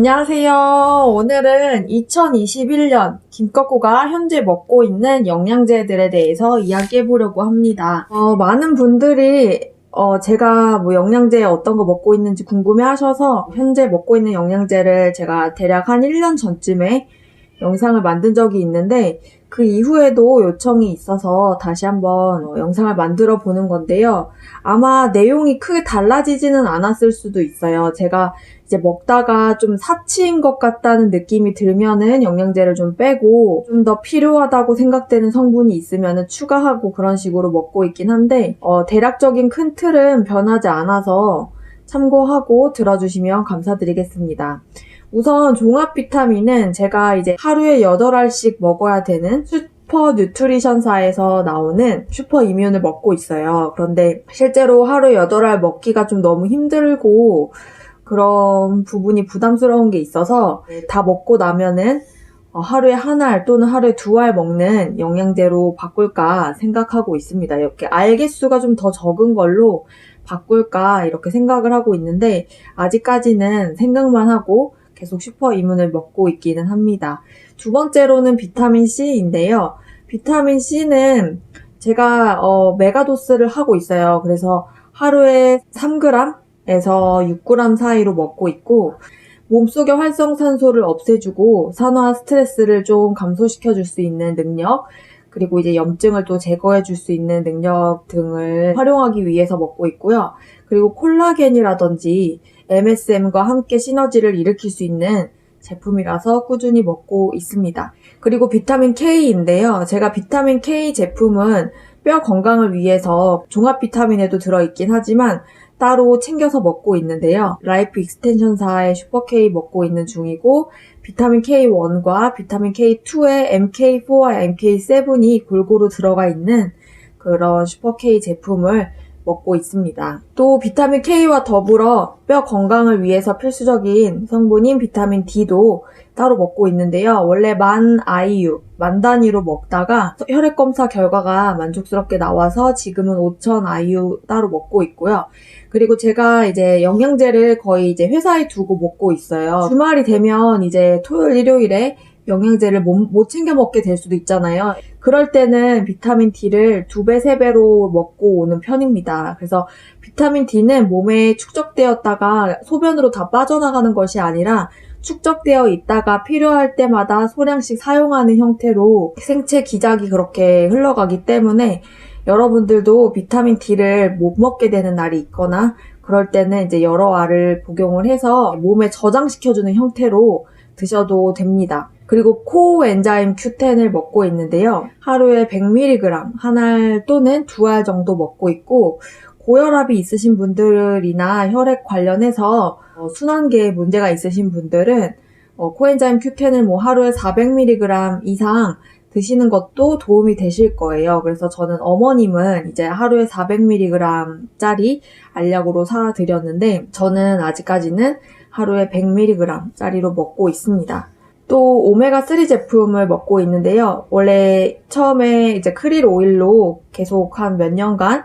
안녕하세요. 오늘은 2021년 김꺾고가 현재 먹고 있는 영양제들에 대해서 이야기해 보려고 합니다. 많은 분들이 제가 영양제 어떤 거 먹고 있는지 궁금해 하셔서 현재 먹고 있는 영양제를 제가 대략 한 1년 전쯤에 영상을 만든 적이 있는데 그 이후에도 요청이 있어서 다시 한번 영상을 만들어 보는 건데요. 아마 내용이 크게 달라지지는 않았을 수도 있어요. 제가 이제 먹다가 좀 사치인 것 같다는 느낌이 들면은 영양제를 좀 빼고 좀 더 필요하다고 생각되는 성분이 있으면은 추가하고 그런 식으로 먹고 있긴 한데 대략적인 큰 틀은 변하지 않아서 참고하고 들어주시면 감사드리겠습니다. 우선 종합 비타민은 제가 이제 하루에 8알씩 먹어야 되는 슈퍼 뉴트리션사에서 나오는 슈퍼 이뮨을 먹고 있어요. 그런데 실제로 하루에 8알 먹기가 좀 너무 힘들고 그런 부분이 부담스러운 게 있어서 다 먹고 나면은 하루에 1알 또는 하루에 2알 먹는 영양제로 바꿀까 생각하고 있습니다. 이렇게 알 개수가 좀 더 적은 걸로 바꿀까 이렇게 생각을 하고 있는데 아직까지는 생각만 하고 계속 슈퍼 이뮨을 먹고 있기는 합니다. 두 번째로는 비타민C인데요. 비타민C는 제가 메가도스를 하고 있어요. 그래서 하루에 3g에서 6g 사이로 먹고 있고 몸속의 활성산소를 없애주고 산화 스트레스를 좀 감소시켜줄 수 있는 능력 그리고 이제 염증을 또 제거해줄 수 있는 능력 등을 활용하기 위해서 먹고 있고요. 그리고 콜라겐이라든지 MSM과 함께 시너지를 일으킬 수 있는 제품이라서 꾸준히 먹고 있습니다. 그리고 비타민 K인데요. 제가 비타민 K 제품은 뼈 건강을 위해서 종합 비타민에도 들어있긴 하지만 따로 챙겨서 먹고 있는데요. 라이프 익스텐션사의 슈퍼 K 먹고 있는 중이고 비타민 K1과 비타민 K2에 MK4와 MK7이 골고루 들어가 있는 그런 슈퍼 K 제품을 먹고 있습니다. 또 비타민 K와 더불어 뼈 건강을 위해서 필수적인 성분인 비타민 D도 따로 먹고 있는데요. 원래 만 단위로 먹다가 혈액 검사 결과가 만족스럽게 나와서 지금은 5,000 IU 따로 먹고 있고요. 그리고 제가 이제 영양제를 거의 이제 회사에 두고 먹고 있어요. 주말이 되면 이제 토요일, 일요일에 영양제를 못 챙겨 먹게 될 수도 있잖아요. 그럴 때는 비타민 D를 2배, 3배로 먹고 오는 편입니다. 그래서 비타민 D는 몸에 축적되었다가 소변으로 다 빠져나가는 것이 아니라 축적되어 있다가 필요할 때마다 소량씩 사용하는 형태로 생체 기작이 그렇게 흘러가기 때문에 여러분들도 비타민 D를 못 먹게 되는 날이 있거나 그럴 때는 이제 여러 알을 복용을 해서 몸에 저장시켜주는 형태로 드셔도 됩니다. 그리고 코엔자임 Q10을 먹고 있는데요. 하루에 100mg, 1알 또는 2알 정도 먹고 있고 고혈압이 있으신 분들이나 혈액 관련해서 순환계에 문제가 있으신 분들은 코엔자임 Q10을 하루에 400mg 이상 드시는 것도 도움이 되실 거예요. 그래서 저는 어머님은 이제 하루에 400mg짜리 알약으로 사드렸는데 저는 아직까지는 하루에 100mg짜리로 먹고 있습니다. 또 오메가3 제품을 먹고 있는데요. 원래 처음에 이제 크릴 오일로 계속 한 몇 년간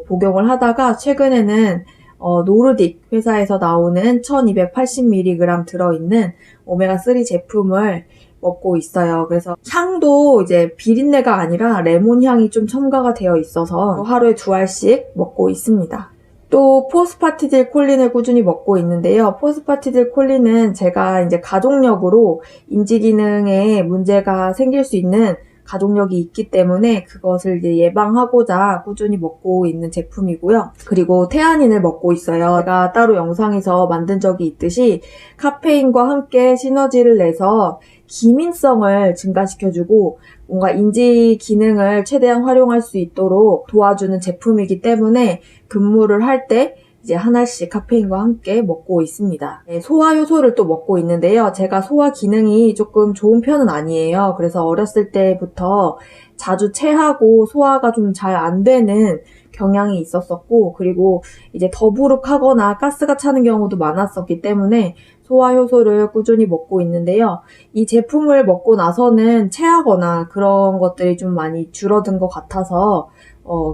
복용을 하다가 최근에는 노르딕 회사에서 나오는 1280mg 들어있는 오메가3 제품을 먹고 있어요. 그래서 향도 이제 비린내가 아니라 레몬 향이 좀 첨가가 되어 있어서 하루에 2알씩 먹고 있습니다. 또 포스파티딜 콜린을 꾸준히 먹고 있는데요. 포스파티딜 콜린은 제가 이제 가족력으로 인지 기능에 문제가 생길 수 있는 가족력이 있기 때문에 그것을 이제 예방하고자 꾸준히 먹고 있는 제품이고요. 그리고 테아닌을 먹고 있어요. 제가 따로 영상에서 만든 적이 있듯이 카페인과 함께 시너지를 내서 기민성을 증가시켜주고 뭔가 인지 기능을 최대한 활용할 수 있도록 도와주는 제품이기 때문에 근무를 할 때 이제 1알씩 카페인과 함께 먹고 있습니다. 소화 효소를 또 먹고 있는데요. 제가 소화 기능이 조금 좋은 편은 아니에요. 그래서 어렸을 때부터 자주 체하고 소화가 좀 잘 안 되는 경향이 있었었고 그리고 이제 더부룩하거나 가스가 차는 경우도 많았었기 때문에 소화 효소를 꾸준히 먹고 있는데요. 이 제품을 먹고 나서는 체하거나 그런 것들이 좀 많이 줄어든 것 같아서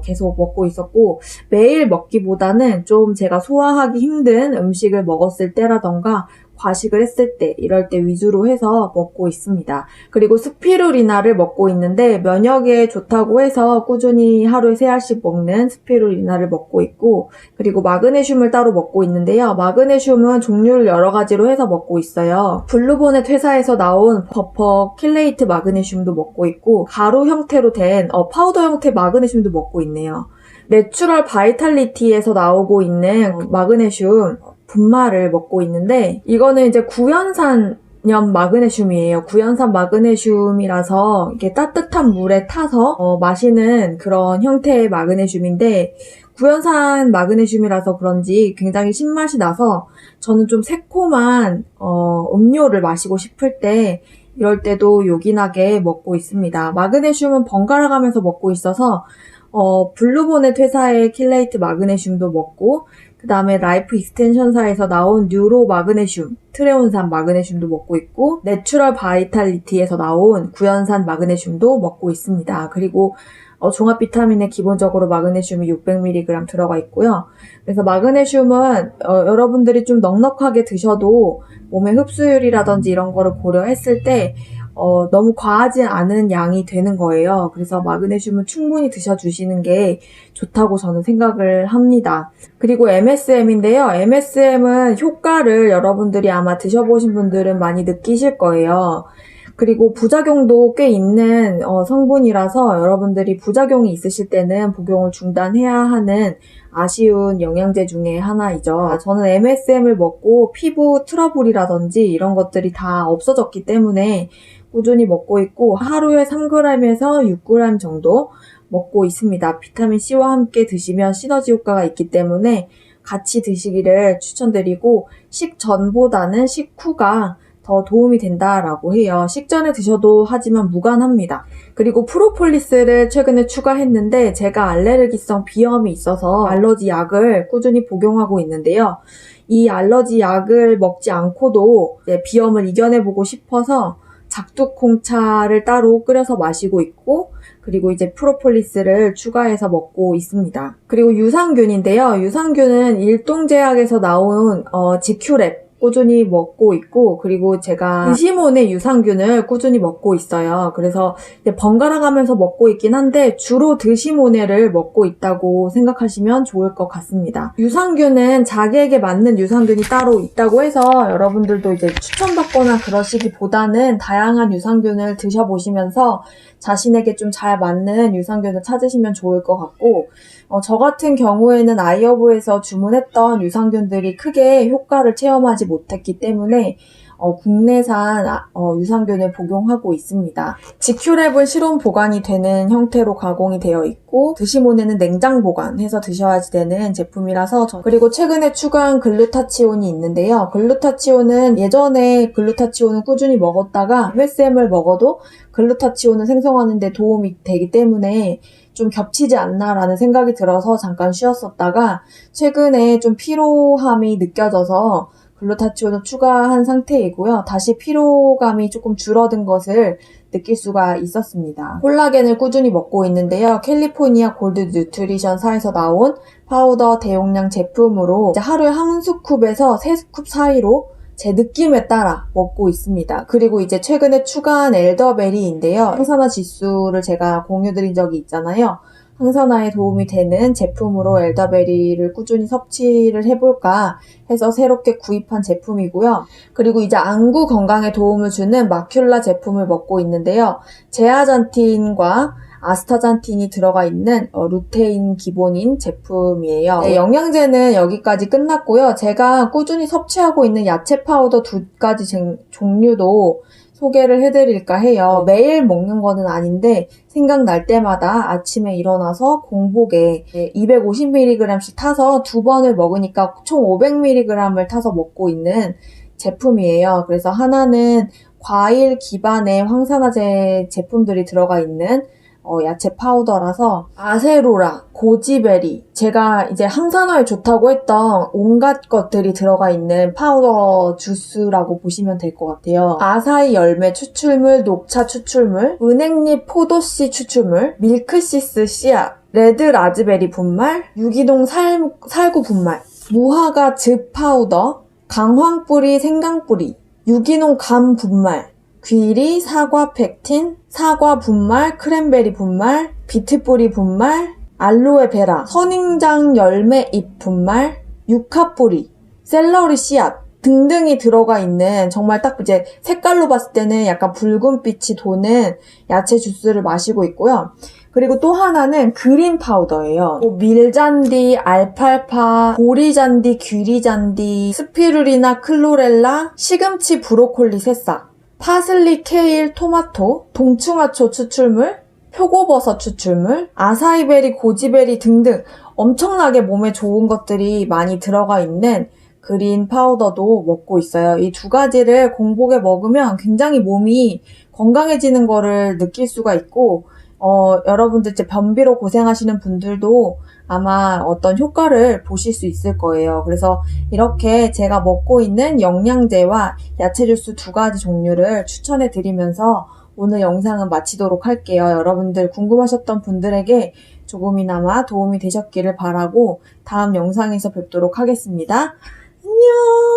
계속 먹고 있었고 매일 먹기보다는 좀 제가 소화하기 힘든 음식을 먹었을 때라던가 과식을 했을 때, 이럴 때 위주로 해서 먹고 있습니다. 그리고 스피루리나를 먹고 있는데 면역에 좋다고 해서 꾸준히 하루에 3알씩 먹는 스피루리나를 먹고 있고, 그리고 마그네슘을 따로 먹고 있는데요. 마그네슘은 종류를 여러 가지로 해서 먹고 있어요. 블루보넷 회사에서 나온 버퍼 킬레이트 마그네슘도 먹고 있고, 가루 형태로 된 파우더 형태 마그네슘도 먹고 있네요. 내추럴 바이탈리티에서 나오고 있는 마그네슘 분말을 먹고 있는데, 이거는 이제 구연산염 마그네슘이에요. 구연산 마그네슘이라서 이게 따뜻한 물에 타서 마시는 그런 형태의 마그네슘인데, 구연산 마그네슘이라서 그런지 굉장히 신맛이 나서 저는 좀 새콤한 음료를 마시고 싶을 때, 이럴 때도 요긴하게 먹고 있습니다. 마그네슘은 번갈아 가면서 먹고 있어서 블루보넷 회사의 킬레이트 마그네슘도 먹고, 그 다음에 라이프 익스텐션사에서 나온 뉴로 마그네슘, 트레온산 마그네슘도 먹고 있고, 내추럴 바이탈리티에서 나온 구연산 마그네슘도 먹고 있습니다. 그리고 종합 비타민에 기본적으로 마그네슘이 600mg 들어가 있고요. 그래서 마그네슘은 여러분들이 좀 넉넉하게 드셔도 몸의 흡수율이라든지 이런 거를 고려했을 때 너무 과하지 않은 양이 되는 거예요. 그래서 마그네슘은 충분히 드셔주시는 게 좋다고 저는 생각을 합니다. 그리고 MSM인데요. MSM은 효과를 여러분들이 아마 드셔보신 분들은 많이 느끼실 거예요. 그리고 부작용도 꽤 있는 성분이라서 여러분들이 부작용이 있으실 때는 복용을 중단해야 하는 아쉬운 영양제 중에 하나이죠. 저는 MSM을 먹고 피부 트러블이라든지 이런 것들이 다 없어졌기 때문에 꾸준히 먹고 있고, 하루에 3g에서 6g 정도 먹고 있습니다. 비타민C와 함께 드시면 시너지 효과가 있기 때문에 같이 드시기를 추천드리고, 식전보다는 식후가 더 도움이 된다라고 해요. 식전에 드셔도 하지만 무관합니다. 그리고 프로폴리스를 최근에 추가했는데, 제가 알레르기성 비염이 있어서 알러지 약을 꾸준히 복용하고 있는데요. 이 알러지 약을 먹지 않고도 이제 비염을 이겨내보고 싶어서 작두콩차를 따로 끓여서 마시고 있고, 그리고 이제 프로폴리스를 추가해서 먹고 있습니다. 그리고 유산균인데요. 유산균은 일동제약에서 나온 지큐랩 꾸준히 먹고 있고, 그리고 제가 드시몬의 유산균을 꾸준히 먹고 있어요. 그래서 이제 번갈아 가면서 먹고 있긴 한데 주로 드시모네를 먹고 있다고 생각하시면 좋을 것 같습니다. 유산균은 자기에게 맞는 유산균이 따로 있다고 해서 여러분들도 이제 추천받거나 그러시기보다는 다양한 유산균을 드셔보시면서 자신에게 좀 잘 맞는 유산균을 찾으시면 좋을 것 같고, 저 같은 경우에는 아이허브에서 주문했던 유산균들이 크게 효과를 체험하지 못했기 때문에 국내산 유산균을 복용하고 있습니다. 지큐랩은 실온 보관이 되는 형태로 가공이 되어 있고, 드시모네는 냉장 보관해서 드셔야지 되는 제품이라서 그리고 최근에 추가한 글루타치온이 있는데요. 글루타치온은 예전에 글루타치온을 꾸준히 먹었다가 MSM을 먹어도 글루타치온을 생성하는 데 도움이 되기 때문에 좀 겹치지 않나라는 생각이 들어서 잠깐 쉬었었다가 최근에 좀 피로함이 느껴져서 글루타치온을 추가한 상태이고요. 다시 피로감이 조금 줄어든 것을 느낄 수가 있었습니다. 콜라겐을 꾸준히 먹고 있는데요. 캘리포니아 골드 뉴트리션사에서 나온 파우더 대용량 제품으로 이제 하루에 한 스쿱에서 3스쿱 사이로 제 느낌에 따라 먹고 있습니다. 그리고 이제 최근에 추가한 엘더베리인데요. 항산화 지수를 제가 공유드린 적이 있잖아요. 항산화에 도움이 되는 제품으로 엘더베리를 꾸준히 섭취를 해볼까 해서 새롭게 구입한 제품이고요. 그리고 이제 안구 건강에 도움을 주는 마큘라 제품을 먹고 있는데요. 제아잔틴과 아스타잔틴이 들어가 있는 루테인 기본인 제품이에요. 네, 영양제는 여기까지 끝났고요. 제가 꾸준히 섭취하고 있는 야채 파우더 2가지 종류도 소개를 해드릴까 해요. 매일 먹는 거는 아닌데 생각날 때마다 아침에 일어나서 공복에 250mg씩 타서 2번을 먹으니까 총 500mg을 타서 먹고 있는 제품이에요. 그래서 하나는 과일 기반의 황산화제 제품들이 들어가 있는 야채 파우더라서 아세로라, 고지베리, 제가 이제 항산화에 좋다고 했던 온갖 것들이 들어가 있는 파우더 주스라고 보시면 될 것 같아요. 아사히 열매 추출물, 녹차 추출물, 은행잎 포도씨 추출물, 밀크시스 씨앗, 레드 라즈베리 분말, 유기농 살구 분말, 무화과 즙 파우더, 강황뿌리, 생강뿌리, 유기농 감 분말, 귀리, 사과 팩틴, 사과 분말, 크랜베리 분말, 비트뿌리 분말, 알로에베라, 선인장 열매 잎 분말, 유카뿌리, 샐러리 씨앗 등등이 들어가 있는 정말 딱 이제 색깔로 봤을 때는 약간 붉은빛이 도는 야채 주스를 마시고 있고요. 그리고 또 하나는 그린 파우더예요. 밀잔디, 알팔파, 보리잔디, 귀리잔디, 스피루리나 클로렐라, 시금치, 브로콜리 새싹, 파슬리, 케일, 토마토, 동충하초 추출물, 표고버섯 추출물, 아사이베리, 고지베리 등등 엄청나게 몸에 좋은 것들이 많이 들어가 있는 그린 파우더도 먹고 있어요. 이 두 가지를 공복에 먹으면 굉장히 몸이 건강해지는 거를 느낄 수가 있고 여러분들 이제 변비로 고생하시는 분들도 아마 어떤 효과를 보실 수 있을 거예요. 그래서 이렇게 제가 먹고 있는 영양제와 야채 주스 두 가지 종류를 추천해 드리면서 오늘 영상은 마치도록 할게요. 여러분들 궁금하셨던 분들에게 조금이나마 도움이 되셨기를 바라고 다음 영상에서 뵙도록 하겠습니다. 안녕!